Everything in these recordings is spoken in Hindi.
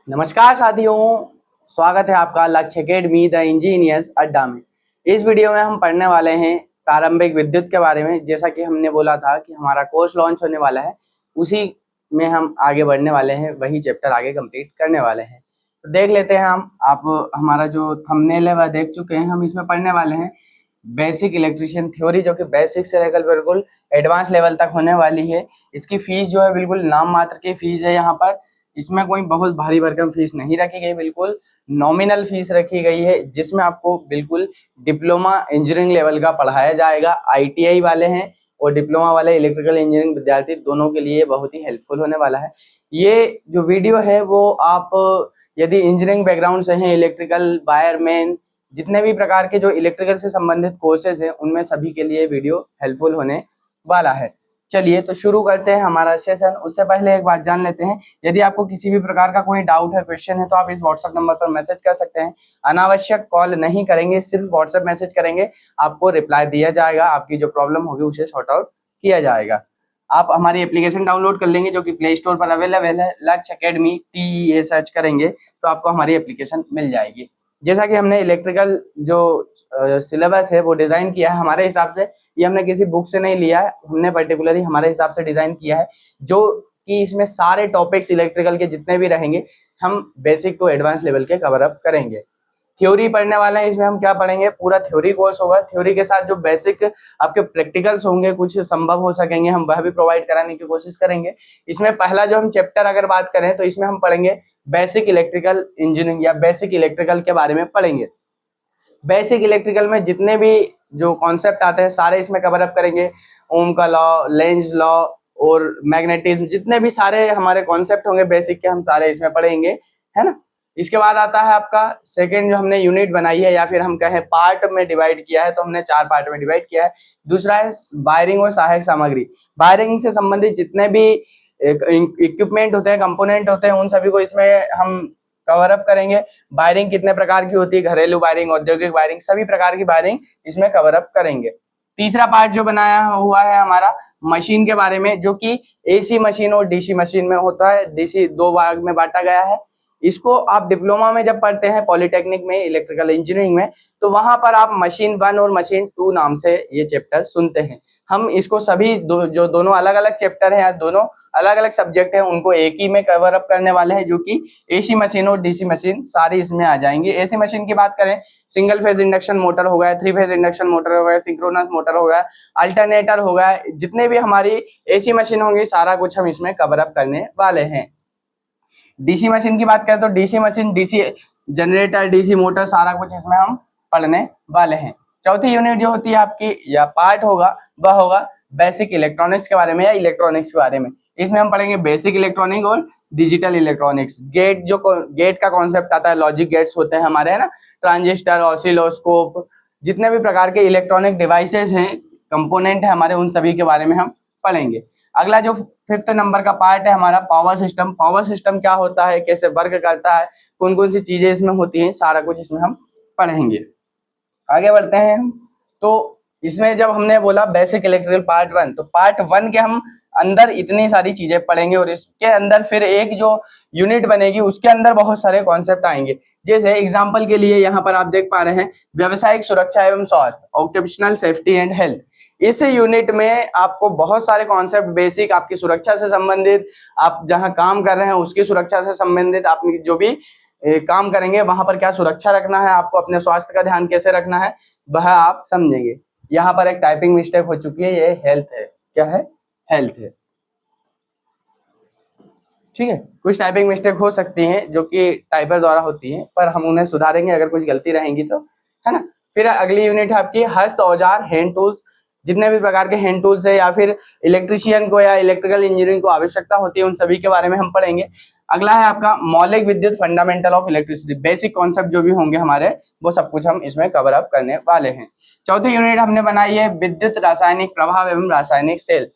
नमस्कार साथियों, स्वागत है आपका लक्ष्य अकेडमी द इंजीनियर्स अड्डा में। इस वीडियो में हम पढ़ने वाले हैं प्रारंभिक विद्युत के बारे में। जैसा कि हमने बोला था कि हमारा कोर्स लॉन्च होने वाला है, उसी में हम आगे बढ़ने वाले हैं, वही चैप्टर आगे कंप्लीट करने वाले हैं। तो देख लेते हैं हम। आप हमारा जो थंबनेल है वह देख चुके हैं। हम इसमें पढ़ने वाले हैं बेसिक इलेक्ट्रिशियन थ्योरी, जो कि बेसिक से लेकर बिल्कुल एडवांस लेवल तक होने वाली है। इसकी फीस जो है बिल्कुल नाम मात्र की फीस है। यहाँ पर इसमें कोई बहुत भारी भरकम फीस नहीं रखी गई, बिल्कुल नॉमिनल फीस रखी गई है, जिसमें आपको बिल्कुल डिप्लोमा इंजीनियरिंग लेवल का पढ़ाया जाएगा। आईटीआई वाले हैं और डिप्लोमा वाले इलेक्ट्रिकल इंजीनियरिंग विद्यार्थी दोनों के लिए बहुत ही हेल्पफुल होने वाला है। ये जो वीडियो है वो आप यदि इंजीनियरिंग बैकग्राउंड से हैं, इलेक्ट्रिकल वायरमैन, जितने भी प्रकार के जो इलेक्ट्रिकल से संबंधित कोर्सेज हैं, उनमें सभी के लिए वीडियो हेल्पफुल होने वाला है। चलिए तो शुरू करते हैं हमारा सेशन। उससे पहले एक बात जान लेते हैं, यदि आपको किसी भी प्रकार का कोई डाउट है, क्वेश्चन है, तो आप इस व्हाट्सएप नंबर पर मैसेज कर सकते हैं। अनावश्यक कॉल नहीं करेंगे, सिर्फ व्हाट्सएप मैसेज करेंगे, आपको रिप्लाई दिया जाएगा। आपकी जो प्रॉब्लम होगी उसे सॉर्ट आउट किया जाएगा। आप हमारी एप्लीकेशन डाउनलोड कर लेंगे, जो कि प्ले स्टोर पर अवेलेबल है। लक्ष्य अकेडमी TEA सर्च करेंगे तो आपको हमारी एप्लीकेशन मिल जाएगी। जैसा कि हमने इलेक्ट्रिकल जो सिलेबस है वो डिजाइन किया है हमारे हिसाब से, ये हमने किसी बुक से नहीं लिया है, हमने पर्टिकुलरली हमारे हिसाब से डिजाइन किया है, जो कि इसमें सारे टॉपिक्स इलेक्ट्रिकल के जितने भी रहेंगे हम बेसिक टू एडवांस लेवल के कवर अप करेंगे। थ्योरी पढ़ने वाले हैं, इसमें हम क्या पढ़ेंगे, पूरा थ्योरी कोर्स होगा। थ्योरी के साथ जो बेसिक आपके प्रैक्टिकल्स होंगे, कुछ संभव हो सकेंगे, हम वह भी प्रोवाइड कराने की कोशिश करेंगे। इसमें पहला जो हम चैप्टर अगर बात करें तो इसमें हम पढ़ेंगे बेसिक इलेक्ट्रिकल इंजीनियरिंग या बेसिक इलेक्ट्रिकल के बारे में पढ़ेंगे। बेसिक इलेक्ट्रिकल में जितने भी जो कॉन्सेप्ट आते हैं सारे इसमें कवर अप करेंगे। ओम का लॉ, लेंज लॉ और मैग्नेटिज्म, जितने भी सारे हमारे कॉन्सेप्ट होंगे बेसिक के, हम सारे इसमें पढ़ेंगे, है ना। इसके बाद आता है आपका सेकंड, जो हमने यूनिट बनाई है या फिर हम कहें पार्ट में डिवाइड किया है, तो हमने 4 पार्ट में डिवाइड किया है। दूसरा है वायरिंग और सहायक सामग्री। वायरिंग से संबंधित जितने भी इक्विपमेंट होते हैं, कंपोनेंट होते हैं, उन सभी को इसमें हम कवर अप करेंगे। वायरिंग कितने प्रकार की होती है, घरेलू वायरिंग, औद्योगिक वायरिंग, सभी प्रकार की वायरिंग इसमें कवर अप करेंगे। तीसरा पार्ट जो बनाया हुआ है हमारा मशीन के बारे में, जो कि AC मशीन और DC मशीन में होता है। DC 2 भाग में बांटा गया है। इसको आप डिप्लोमा में जब पढ़ते हैं पॉलिटेक्निक में, इलेक्ट्रिकल इंजीनियरिंग में, तो वहां पर आप मशीन 1 और मशीन 2 नाम से ये चैप्टर सुनते हैं। हम इसको सभी जो दोनों अलग अलग चैप्टर हैं या दोनों अलग अलग सब्जेक्ट हैं, उनको एक ही में कवर अप करने वाले हैं, जो कि AC मशीन और DC मशीन सारी इसमें आ जाएंगी। AC मशीन की बात करें, सिंगल फेज इंडक्शन मोटर हो गया, 3 फेज इंडक्शन मोटर हो गया, सिंक्रोनस मोटर हो गया, अल्टरनेटर हो गया, जितने भी हमारी AC मशीन होंगी सारा कुछ हम इसमें कवर अप करने वाले हैं। DC मशीन की बात करें तो DC machine, DC generator, DC motor, सारा कुछ इसमें हम पढ़ने वाले हैं। चौथी यूनिट जो होती है आपकी या पार्ट होगा, वह होगा बेसिक इलेक्ट्रॉनिक्स के बारे में या इलेक्ट्रॉनिक्स के बारे में। इसमें हम पढ़ेंगे बेसिक इलेक्ट्रॉनिक और डिजिटल इलेक्ट्रॉनिक्स। गेट का कॉन्सेप्ट आता है, लॉजिक गेट्स होते हैं हमारे, है ना, ट्रांजिस्टर, ऑसिलोस्कोप, जितने भी प्रकार के इलेक्ट्रॉनिक डिवाइसेस हैं, कंपोनेंट है हमारे, उन सभी के बारे में हम पढ़ेंगे। अगला जो 5th नंबर का पार्ट है हमारा पावर सिस्टम। पावर सिस्टम क्या होता है, कैसे वर्क करता है, कौन कौन सी चीजें इसमें होती हैं, सारा कुछ इसमें हम पढ़ेंगे। आगे बढ़ते हैं हम। तो इसमें जब हमने बोला बेसिक इलेक्ट्रिकल पार्ट 1, तो पार्ट 1 के हम अंदर इतनी सारी चीजें पढ़ेंगे और इसके अंदर फिर एक जो यूनिट बनेगी उसके अंदर बहुत सारे कॉन्सेप्ट आएंगे। जैसे एग्जांपल के लिए यहाँ पर आप देख पा रहे हैं व्यावसायिक सुरक्षा एवं स्वास्थ्य, ऑक्यूपेशनल सेफ्टी एंड हेल्थ। इस यूनिट में आपको बहुत सारे कॉन्सेप्ट बेसिक, आपकी सुरक्षा से संबंधित, आप जहां काम कर रहे हैं उसकी सुरक्षा से संबंधित, आप जो भी काम करेंगे वहां पर क्या सुरक्षा रखना है, आपको अपने स्वास्थ्य का ध्यान कैसे रखना है, वह आप समझेंगे। यहाँ पर एक टाइपिंग मिस्टेक हो चुकी है, ये हेल्थ है। क्या है? हेल्थ है। ठीक है, कुछ टाइपिंग मिस्टेक हो सकती हैं जो कि टाइपर द्वारा होती हैं, पर हम उन्हें सुधारेंगे अगर कुछ गलती रहेंगी तो, है ना। फिर अगली यूनिट है आपकी हस्त औजार, हैंड टूल्स। जितने भी प्रकार के हैंड टूल्स है या फिर इलेक्ट्रिशियन को या इलेक्ट्रिकल इंजीनियरिंग को आवश्यकता होती है, उन सभी के बारे में हम पढ़ेंगे। अगला है आपका मौलिक विद्युत, fundamental of electricity. Basic concept जो भी होंगे हमारे, वो सब कुछ हम इसमें कवर अप करने वाले हैं। चौथी यूनिट हमने बनाई है विद्युत रासायनिक प्रभाव एवं रासायनिक सेल।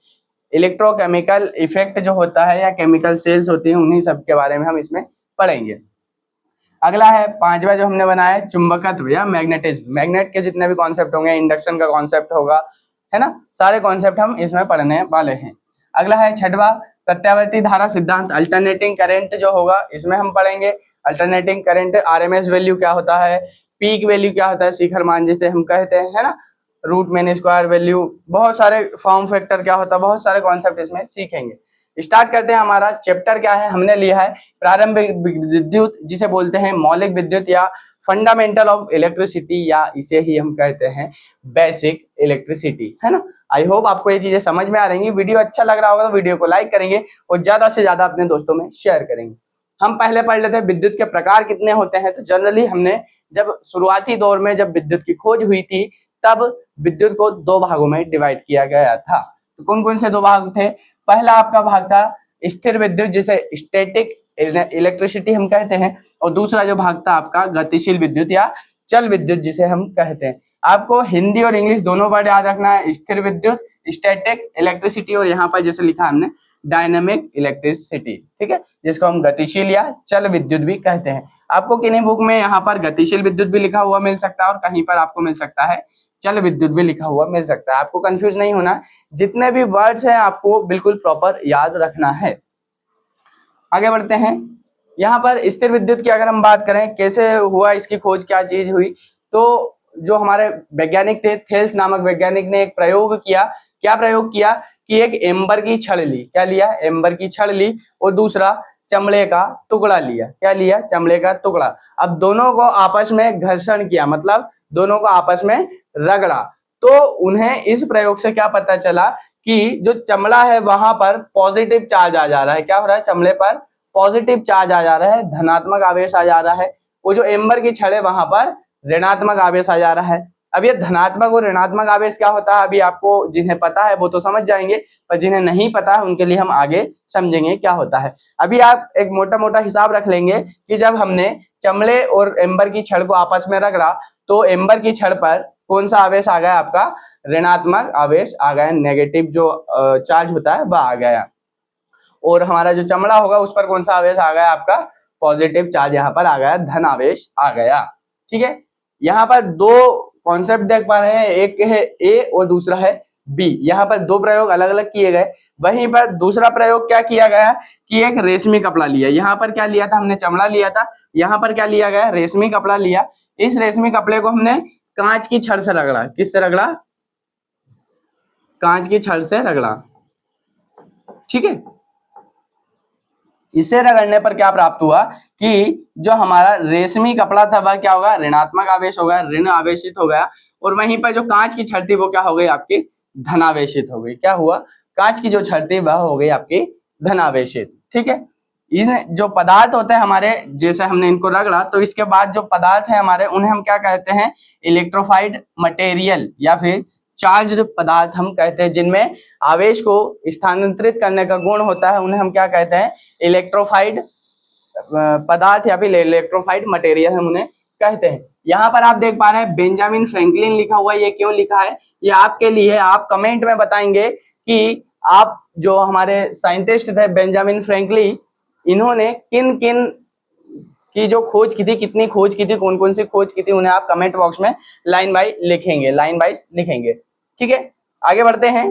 इलेक्ट्रोकेमिकल इफेक्ट जो होता है या केमिकल सेल्स होती है, उन्हीं सब के बारे में हम इसमें पढ़ेंगे। अगला है 5वां जो हमने बनाया है चुंबकत्व या मैग्नेटिज्म। मैग्नेट के जितने भी कॉन्सेप्ट होंगे, इंडक्शन का कॉन्सेप्ट होगा, है ना, सारे कॉन्सेप्ट हम इसमें पढ़ने वाले हैं। अगला है 6वां प्रत्यावर्ती धारा सिद्धांत, अल्टरनेटिंग करंट जो होगा इसमें हम पढ़ेंगे। अल्टरनेटिंग करंट, आरएमएस वैल्यू क्या होता है, पीक वैल्यू क्या होता है, शिखर मान जिसे हम कहते हैं, है ना, रूट मीन स्क्वायर वैल्यू, बहुत सारे फॉर्म फैक्टर क्या होता है, बहुत सारे कॉन्सेप्ट इसमें सीखेंगे। स्टार्ट करते हैं। हमारा चैप्टर क्या है, हमने लिया है प्रारंभिक विद्युत, जिसे बोलते हैं मौलिक विद्युत या फंडामेंटल ऑफ इलेक्ट्रिसिटी, या इसे ही हम कहते हैं बेसिक इलेक्ट्रिसिटी, है ना। आई होप आपको ये चीजें समझ में आ रही हैं। वीडियो अच्छा लग रहा होगा तो वीडियो को लाइक करेंगे और ज्यादा से ज्यादा अपने दोस्तों में शेयर करेंगे। हम पहले पढ़ लेते हैं विद्युत के प्रकार कितने होते हैं। तो जनरली हमने जब शुरुआती दौर में जब विद्युत की खोज हुई थी तब विद्युत को दो भागों में डिवाइड किया गया था। तो कौन कौन से दो भाग थे? पहला आपका भाग था स्थिर विद्युत, जिसे स्टैटिक इलेक्ट्रिसिटी हम कहते हैं, और दूसरा जो भाग था आपका गतिशील विद्युत या चल विद्युत जिसे हम कहते हैं। आपको हिंदी और इंग्लिश दोनों वर्ड याद रखना है, स्थिर विद्युत, स्टैटिक इलेक्ट्रिसिटी, और यहाँ पर जैसे लिखा हमने डायनामिक इलेक्ट्रिसिटी, ठीक है, जिसको हम गतिशील या चल विद्युत भी कहते हैं। आपको किन्हीं बुक में यहाँ पर गतिशील विद्युत भी लिखा हुआ मिल सकता है और कहीं पर आपको मिल सकता है चल विद्युत भी लिखा हुआ मिल सकता है। आपको कंफ्यूज नहीं होना, जितने भी वर्ड्स हैं आपको बिल्कुल प्रॉपर याद रखना है। आगे बढ़ते हैं। यहाँ पर स्थिर विद्युत की अगर हम बात करें, कैसे हुआ इसकी खोज, क्या चीज हुई, तो जो हमारे वैज्ञानिक थे, थेल्स नामक वैज्ञानिक ने एक प्रयोग किया। क्या प्रयोग किया कि एक एम्बर की छड़ ली, क्या लिया, एम्बर की छड़ ली, और दूसरा चमड़े का टुकड़ा लिया। क्या लिया? चमड़े का टुकड़ा। अब दोनों को आपस में घर्षण किया, मतलब दोनों को आपस में रगड़ा, तो उन्हें इस प्रयोग से क्या पता चला कि जो चमड़ा है वहां पर पॉजिटिव चार्ज आ जा रहा है। क्या हो रहा है? चमड़े पर पॉजिटिव चार्ज आ जा रहा है, धनात्मक आवेश आ जा रहा है। वो जो एम्बर की छड़ है वहां पर ऋणात्मक आवेश आ जा रहा है। अब ये धनात्मक और ऋणात्मक आवेश क्या होता है, अभी आपको जिन्हें पता है वो तो समझ जाएंगे, पर जिन्हें नहीं पता है उनके लिए हम आगे समझेंगे क्या होता है। अभी आप एक मोटा मोटा हिसाब रख लेंगे कि जब हमने चमड़े और एम्बर की छड़ को आपस में रगड़ा तो एम्बर की छड़ पर कौन सा आवेश आ गया? आपका ऋणात्मक आवेश आ गया, नेगेटिव जो चार्ज होता है वह आ गया। और हमारा जो चमड़ा होगा उस पर कौन सा आवेश आ गया? आपका पॉजिटिव चार्ज यहाँ पर आ गया, धन आवेश आ गया। ठीक है, यहाँ पर दो कॉन्सेप्ट देख पा रहे हैं, एक है ए और दूसरा है बी। यहाँ पर दो प्रयोग अलग अलग किए गए। वहीं पर दूसरा प्रयोग क्या किया गया कि एक रेशमी कपड़ा लिया। यहाँ पर क्या लिया था हमने? चमड़ा लिया था। यहाँ पर क्या लिया गया? रेशमी कपड़ा लिया। इस रेशमी कपड़े को हमने कांच की छड़ से रगड़ा। किससे रगड़ा? कांच की छड़ से रगड़ा। ठीक है, इसे रगड़ने पर क्या प्राप्त हुआ कि जो हमारा रेशमी कपड़ा था वह क्या होगा? ऋणात्मक आवेश होगा, ऋण आवेशित हो गया। और वहीं पर जो कांच की छड़ थी वो क्या हो गई? आपकी धनावेशित हो गई। क्या हुआ? कांच की जो छड़ थी वह हो गई आपकी धनावेशित। ठीक है, इन जो पदार्थ होते हैं हमारे, जैसे हमने इनको रगड़ा तो इसके बाद जो पदार्थ है हमारे उन्हें हम क्या कहते हैं? इलेक्ट्रोफाइड मटेरियल या फिर चार्ज पदार्थ हम कहते हैं, जिनमें आवेश को स्थानांतरित करने का गुण होता है, उन्हें हम क्या कहते हैं? इलेक्ट्रोफाइड पदार्थ या फिर इलेक्ट्रोफाइड मटेरियल हम उन्हें कहते हैं। यहाँ पर आप देख पा रहे हैं बेंजामिन फ्रैंकलिन लिखा हुआ है। ये क्यों लिखा है? ये आपके लिए, आप कमेंट में बताएंगे कि आप जो हमारे साइंटिस्ट थे बेंजामिन फ्रैंकलिन, इन्होंने किन किन की जो खोज की थी, कितनी खोज की थी, कौन कौन सी खोज की थी, उन्हें आप कमेंट बॉक्स में लाइन बाय लिखेंगे, लाइन वाइज लिखेंगे। ठीक है, आगे बढ़ते हैं।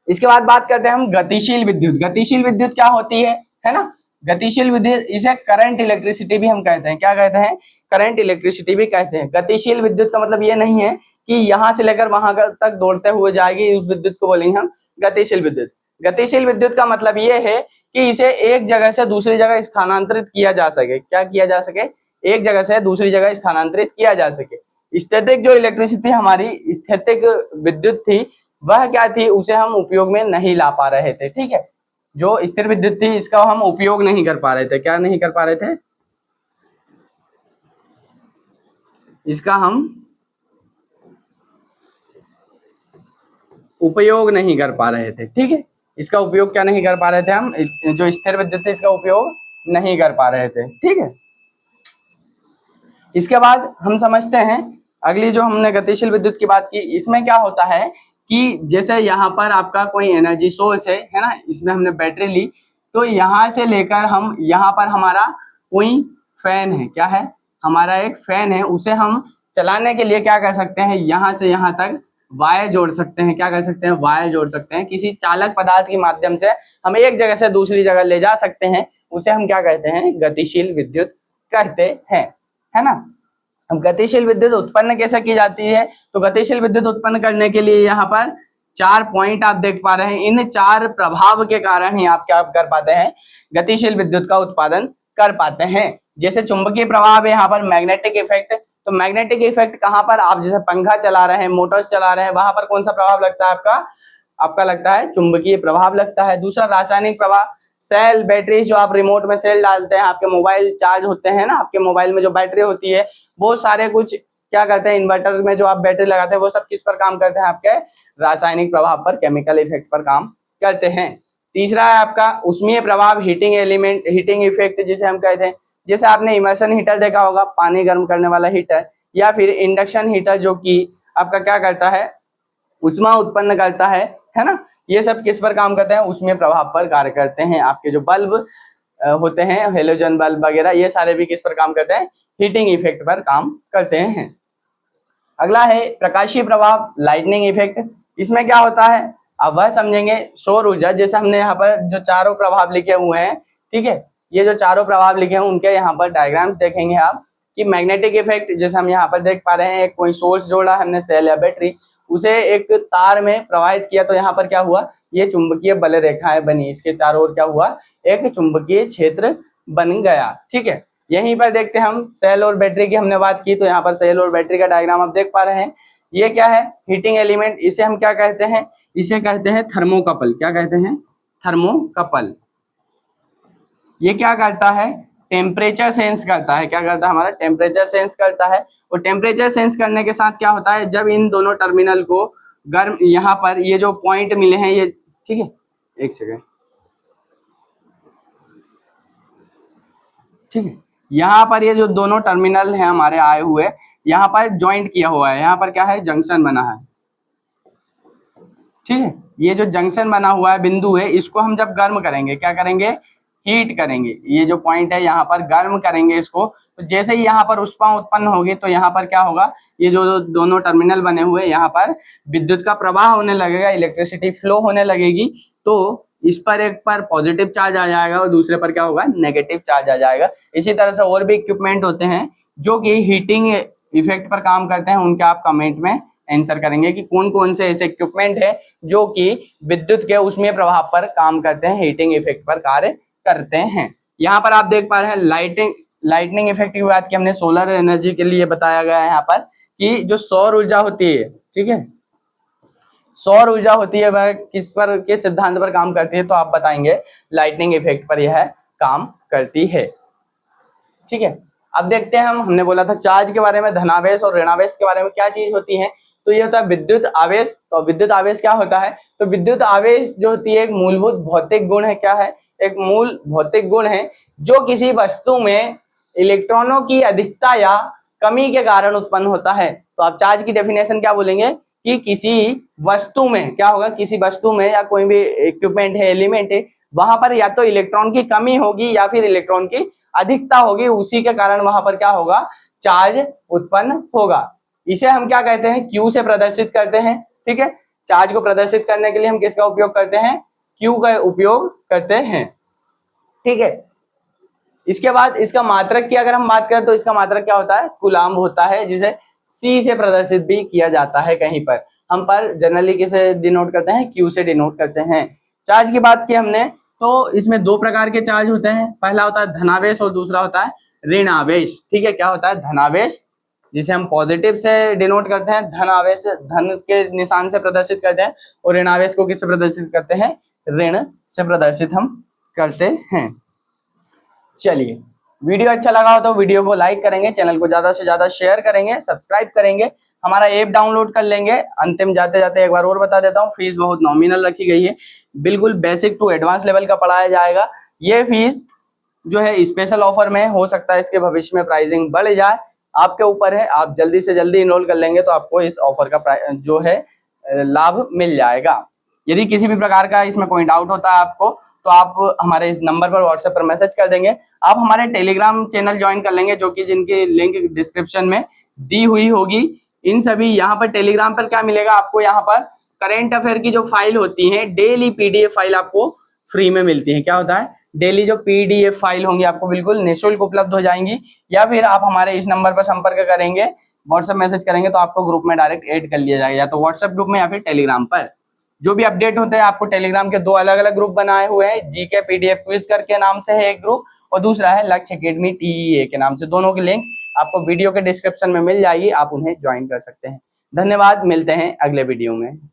इसके बाद बात करते हैं हम गतिशील विद्युत। गतिशील विद्युत क्या होती है ना? गतिशील विद्युत, इसे करंट इलेक्ट्रिसिटी भी हम कहते हैं। क्या कहते हैं? करंट इलेक्ट्रिसिटी भी कहते हैं। गतिशील विद्युत का मतलब ये नहीं है कि यहां से लेकर वहां तक दौड़ते हुए जाएगी, उस विद्युत को बोलेंगे हम गतिशील विद्युत। गतिशील विद्युत का मतलब ये है कि इसे एक जगह से दूसरी जगह स्थानांतरित किया जा सके। क्या किया जा सके? एक जगह से दूसरी जगह स्थानांतरित किया जा सके। स्टैटिक जो इलेक्ट्रिसिटी हमारी स्थैतिक विद्युत थी वह क्या थी? उसे हम उपयोग में नहीं ला पा रहे थे। ठीक है, जो स्थिर विद्युत थी इसका हम उपयोग नहीं कर पा रहे थे। क्या नहीं कर पा रहे थे? इसका हम उपयोग नहीं कर पा रहे थे। ठीक है, इसका उपयोग क्या नहीं कर पा रहे थे? हम जो स्थिर विद्युत थी इसका उपयोग नहीं कर पा रहे थे। ठीक है, इसके बाद हम समझते हैं अगली जो हमने गतिशील विद्युत की बात की, इसमें क्या होता है कि जैसे यहाँ पर आपका कोई एनर्जी सोर्स है ना, इसमें हमने बैटरी ली, तो यहाँ से लेकर हम यहाँ पर हमारा कोई फैन है। क्या है? हमारा एक फैन है, उसे हम चलाने के लिए क्या कर सकते हैं? यहाँ से यहाँ तक वायर जोड़ सकते हैं, क्या कर सकते हैं, वायर जोड़ सकते हैं, किसी चालक पदार्थ के माध्यम से हम एक जगह से दूसरी जगह ले जा सकते हैं, उसे हम क्या कहते हैं, गतिशील विद्युत कहते हैं, है ना। अब गतिशील विद्युत उत्पन्न कैसे की जाती है, तो गतिशील विद्युत उत्पन्न करने के लिए यहाँ पर 4 पॉइंट आप देख पा रहे हैं, इन 4 प्रभाव के कारण ही आप क्या कर पाते हैं, गतिशील विद्युत का उत्पादन कर पाते हैं। जैसे चुंबकीय प्रभाव है, यहाँ पर मैग्नेटिक इफेक्ट, तो मैग्नेटिक इफेक्ट कहाँ पर, आप जैसे पंखा चला रहे हैं, मोटर्स चला रहे हैं, वहां पर कौन सा प्रभाव लगता है आपका लगता है चुंबकीय प्रभाव लगता है। दूसरा रासायनिक प्रभाव, सेल बैटरी, जो आप रिमोट में सेल डालते हैं, आपके मोबाइल चार्ज होते हैं ना, आपके मोबाइल में जो बैटरी होती है वो सारे कुछ क्या करते हैं, इन्वर्टर में जो आप बैटरी लगाते हैं वो सब किस पर काम करते हैं, आपके रासायनिक प्रभाव पर, केमिकल इफेक्ट पर काम करते हैं। तीसरा है आपका उष्मीय प्रभाव, हीटिंग एलिमेंट, हीटिंग इफेक्ट जिसे हम कहते हैं। जैसे आपने इमर्शन हीटर देखा होगा, पानी गर्म करने वाला हीटर, या फिर इंडक्शन हीटर जो कि आपका क्या करता है, उष्मा उत्पन्न करता है ना। ये सब किस पर काम करते हैं, उष्मीय प्रभाव पर कार्य करते हैं। आपके जो बल्ब होते हैं, हेलोजन बल्ब वगैरह, ये सारे भी किस पर काम करते हैं, हीटिंग इफेक्ट पर काम करते हैं। अगला है प्रकाशीय प्रभाव, लाइटनिंग इफेक्ट। इसमें क्या होता है अब वह समझेंगे। सौर ऊर्जा, जैसे हमने यहाँ पर जो चारों प्रभाव लिखे हुए हैं, ठीक है, ये जो चारों प्रभाव लिखे हैं उनके यहाँ पर डायग्राम्स देखेंगे आप कि मैग्नेटिक इफेक्ट, जैसे हम यहाँ पर देख पा रहे हैं, एक कोई सोर्स जोड़ा हमने, सेल या बैटरी, उसे एक तार में प्रवाहित किया, तो यहाँ पर क्या हुआ, ये चुंबकीय बल रेखाएं बनी, इसके चारों ओर क्या हुआ, एक चुंबकीय क्षेत्र बन गया, ठीक है। यहीं पर देखते हैं हम सेल और बैटरी की हमने बात की, तो यहाँ पर सेल और बैटरी का डायग्राम आप देख पा रहे हैं। ये क्या है, हीटिंग एलिमेंट, इसे हम क्या कहते हैं, इसे कहते हैं थर्मोकपल। क्या कहते हैं, थर्मोकपल। ये क्या करता है, टेम्परेचर सेंस करता है। क्या करता है, हमारा टेम्परेचर सेंस करता है। और टेम्परेचर सेंस करने के साथ क्या होता है, जब इन दोनों टर्मिनल को गर्म, यहाँ पर ये जो पॉइंट मिले हैं ये, ठीक है, एक सेकेंड, ठीक है, यहाँ पर ये जो दोनों टर्मिनल हैं हमारे आए हुए, यहाँ पर ज्वाइंट किया हुआ है, यहाँ पर क्या है, जंक्शन बना है, ठीक है। ये जो जंक्शन बना हुआ है, बिंदु है, इसको हम जब गर्म करेंगे, क्या करेंगे, हीट करेंगे। ये जो पॉइंट है यहाँ पर गर्म करेंगे इसको, तो जैसे ही यहाँ पर उष्मा उत्पन्न होगी, तो यहाँ पर क्या होगा, ये जो दोनों टर्मिनल बने हुए, यहाँ पर विद्युत का प्रवाह होने लगेगा, इलेक्ट्रिसिटी फ्लो होने लगेगी। तो इस पर एक पर पॉजिटिव चार्ज आ जाएगा और दूसरे पर क्या होगा, नेगेटिव चार्ज आ जाएगा। इसी तरह से और भी इक्विपमेंट होते हैं जो कि हीटिंग इफेक्ट पर काम करते हैं, उनके आप कमेंट में आंसर करेंगे कि कौन कौन से ऐसे इक्विपमेंट है जो कि विद्युत के उष्मीय प्रभाव पर काम करते हैं, हीटिंग इफेक्ट पर कार्य करते हैं। यहाँ पर आप देख पा रहे हैं लाइटनिंग इफेक्ट की बात की हमने, सोलर एनर्जी के लिए बताया गया है यहाँ पर कि जो सौर ऊर्जा होती है, ठीक है, सौर ऊर्जा होती है वह किस पर, किस सिद्धांत पर काम करती है, तो आप बताएंगे लाइटनिंग इफेक्ट पर यह काम करती है, ठीक है। अब देखते हैं हमने बोला था चार्ज के बारे में, धनावेश और ऋणावेश के बारे में क्या चीज होती है, तो ये होता है विद्युत आवेश। तो विद्युत आवेश क्या होता है, तो विद्युत आवेश जो होती है एक मूलभूत भौतिक गुण है। क्या है, एक मूल भौतिक गुण है जो किसी वस्तु में इलेक्ट्रॉनों की अधिकता या कमी के कारण उत्पन्न होता है। तो आप चार्ज की डेफिनेशन क्या बोलेंगे कि किसी वस्तु में क्या होगा, किसी वस्तु में या कोई भी इक्विपमेंट है, एलिमेंट है, वहां पर या तो इलेक्ट्रॉन की कमी होगी या फिर इलेक्ट्रॉन की अधिकता होगी, उसी के कारण वहां पर क्या होगा, चार्ज उत्पन्न होगा। इसे हम क्या कहते हैं, क्यू से प्रदर्शित करते हैं, ठीक है। चार्ज को प्रदर्शित करने के लिए हम किसका उपयोग करते हैं, क्यू का उपयोग करते हैं, ठीक है। इसके बाद इसका मात्रक की अगर हम बात करें तो इसका मात्रक क्या होता है, कूलाम्ब होता है, जिसे सी से प्रदर्शित भी किया जाता है कहीं पर। हम पर जनरली किसे डिनोट करते हैं, क्यू से डिनोट करते हैं। चार्ज की बात की हमने, तो इसमें 2 प्रकार के चार्ज होते हैं, पहला होता है धनावेश और दूसरा होता है ऋणावेश, ठीक है। क्या होता है, धनावेश जिसे हम पॉजिटिव से डिनोट करते हैं, धन आवेश धन के निशान से प्रदर्शित करते हैं, और ऋणावेश को किससे प्रदर्शित करते हैं, ऋण से प्रदर्शित हम करते हैं। चलिए, वीडियो अच्छा लगा हो तो वीडियो को लाइक करेंगे, चैनल को ज्यादा से ज्यादा शेयर करेंगे, सब्सक्राइब करेंगे, हमारा ऐप डाउनलोड कर लेंगे। अंतिम जाते जाते एक बार और बता देता हूँ, फीस बहुत नॉमिनल रखी गई है, बिल्कुल बेसिक टू एडवांस लेवल का पढ़ाया जाएगा। ये फीस जो है स्पेशल ऑफर में, हो सकता है इसके भविष्य में प्राइसिंग बढ़ जाए, आपके ऊपर है। आप जल्दी से जल्दी इनरोल कर लेंगे तो आपको इस ऑफर का जो है लाभ मिल जाएगा। यदि किसी भी प्रकार का इसमें कोई डाउट होता है आपको, तो आप हमारे इस नंबर पर व्हाट्सएप पर मैसेज कर देंगे। आप हमारे टेलीग्राम चैनल ज्वाइन कर लेंगे, जो कि जिनकी लिंक डिस्क्रिप्शन में दी हुई होगी, इन सभी यहाँ पर टेलीग्राम पर क्या मिलेगा आपको, यहाँ पर करंट अफेयर की जो फाइल होती है डेली पीडीएफ फाइल आपको फ्री में मिलती है। क्या होता है, डेली जो पीडीएफ फाइल होंगी आपको बिल्कुल निःशुल्क उपलब्ध हो जाएंगी, या फिर आप हमारे इस नंबर पर संपर्क करेंगे, व्हाट्सएप मैसेज करेंगे तो आपको ग्रुप में डायरेक्ट ऐड कर लिया जाएगा, या तो व्हाट्सएप ग्रुप में या फिर टेलीग्राम पर। जो भी अपडेट होते हैं आपको टेलीग्राम के 2 अलग अलग ग्रुप बनाए हुए हैं, जीके पीडीएफ क्विज करके नाम से है एक ग्रुप, और दूसरा है लक्ष्य एकेडमी टीईए के नाम से। दोनों की लिंक आपको वीडियो के डिस्क्रिप्शन में मिल जाएगी, आप उन्हें ज्वाइन कर सकते हैं। धन्यवाद, मिलते हैं अगले वीडियो में।